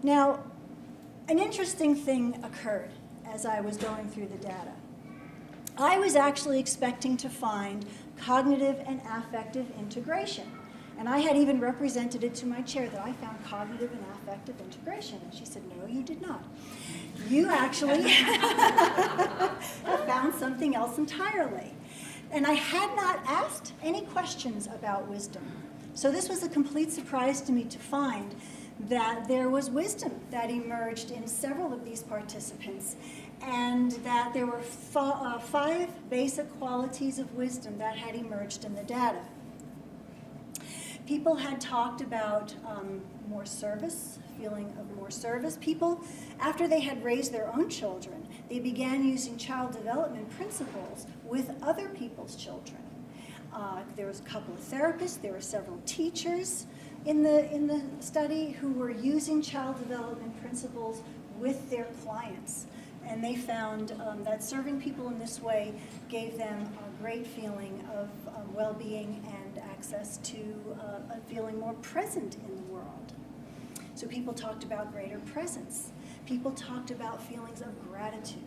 Now, an interesting thing occurred as I was going through the data. I was actually expecting to find cognitive and affective integration. And I had even represented it to my chair that I found cognitive and affective integration. And she said, no, you did not. You actually have found something else entirely. And I had not asked any questions about wisdom. So this was a complete surprise to me to find that there was wisdom that emerged in several of these participants, and that there were 5 basic qualities of wisdom that had emerged in the data. People had talked about more service, feeling of more service. People, after they had raised their own children, they began using child development principles with other people's children. There was a couple of therapists, there were several teachers in the study who were using child development principles with their clients. And they found that serving people in this way gave them a great feeling of well-being and access to a feeling more present in the world. So people talked about greater presence. People talked about feelings of gratitude,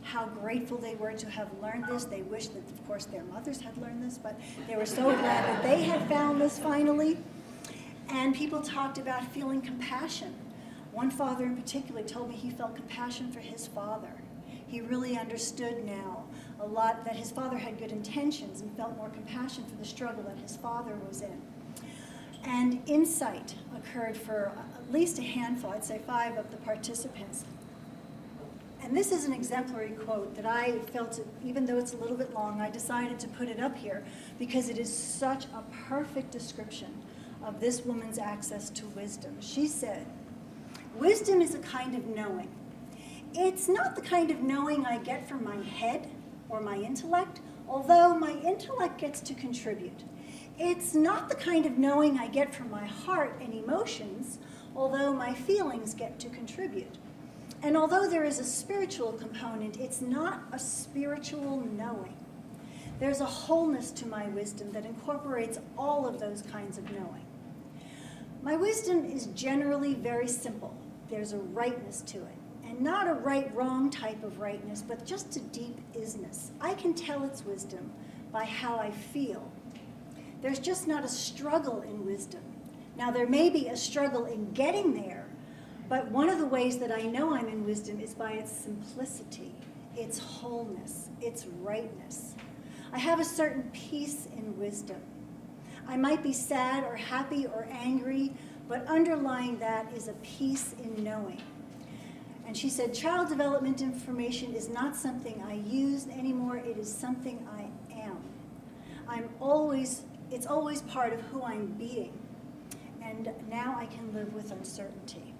how grateful they were to have learned this. They wished that, of course, their mothers had learned this, but they were so glad that they had found this finally. And people talked about feeling compassion. One father in particular told me he felt compassion for his father. He really understood now a lot that his father had good intentions and felt more compassion for the struggle that his father was in. And insight occurred for at least a handful, I'd say 5 of the participants. And this is an exemplary quote that I felt, even though it's a little bit long, I decided to put it up here because it is such a perfect description of this woman's access to wisdom. She said, "Wisdom is a kind of knowing. It's not the kind of knowing I get from my head or my intellect, although my intellect gets to contribute. It's not the kind of knowing I get from my heart and emotions, although my feelings get to contribute. And although there is a spiritual component, it's not a spiritual knowing. There's a wholeness to my wisdom that incorporates all of those kinds of knowing. My wisdom is generally very simple. There's a rightness to it, and not a right-wrong type of rightness, but just a deep isness. I can tell it's wisdom by how I feel. There's just not a struggle in wisdom. Now, there may be a struggle in getting there, but one of the ways that I know I'm in wisdom is by its simplicity, its wholeness, its rightness. I have a certain peace in wisdom. I might be sad or happy or angry, but underlying that is a peace in knowing." And she said, child development information is not something I use anymore, it is something I am. It's always part of who I'm being. And now I can live with uncertainty.